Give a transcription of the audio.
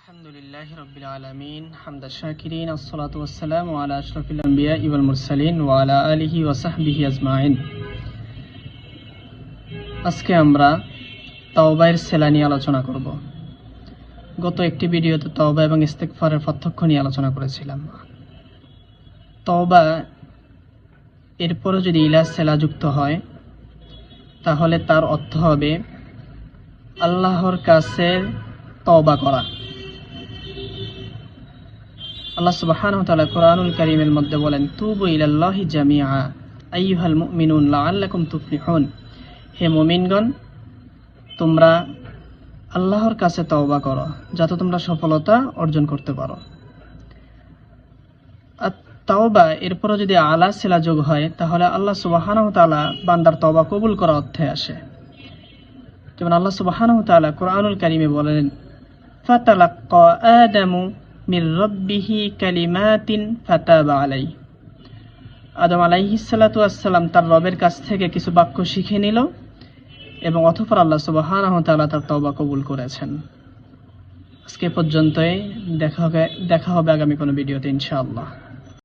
আলহামদুলিল্লাহি রাব্বিল আলামিন হামদা শাকিরিন আসসালাতু ওয়াসসালামু আলা আশরাফিল আমবিয়া ওয়াল মুরসালিন ওয়া আলা আলিহি ওয়া সাহবিহি আজমাইন। আজকে আমরা তাওবার সেলা নিয়ে আলোচনা করব। গত একটি ভিডিওতে তাওবা এবং ইস্তিগফারের পার্থক্য নিয়ে আলোচনা করেছিলাম। তাওবা এরপরে যদি ইলা সেলা যুক্ত হয় তাহলে তার অর্থ হবে আল্লাহর কাছে তওবা করা। আল্লাহ সুবহানাহু ওয়া তাআলা কোরআনুল কারীমের মধ্যে বলেন, তুবু ইলাল্লাহি জামিআ আইয়ুহাল মুমিনুন লাআল্লাকুম তুফলিহুন। হে মুমিনগণ, তোমরা আল্লাহর কাছে তওবা করো যাতে তোমরা সফলতা অর্জন করতে পারো। আর তাওবা এরপরে যদি আলা সিলা যোগ হয় তাহলে আল্লাহ সুবহানাহু ওয়া তাআলা বান্দার তওবা কবুল করা অর্থে আসে। যেমন আল্লাহ সুবহানাহু ওয়া তাআলা কোরআনুল কারীমে বলেন, ফাতালাক্কা আদামু মির রাব্বিহি কালিমাতিন ফাতাবা আলাইহি। আদম আলাইহিস সালাতু ওয়াস সালাম তার রবের কাছ থেকে কিছু বাক্য শিখে নিল এবং অতঃপর আল্লাহ সুবহানাহু ওয়া তাআলা তার তওবা কবুল করেছেন। আজকে পর্যন্তই, দেখা হবে আগামী কোনো ভিডিওতে ইনশাআল্লাহ।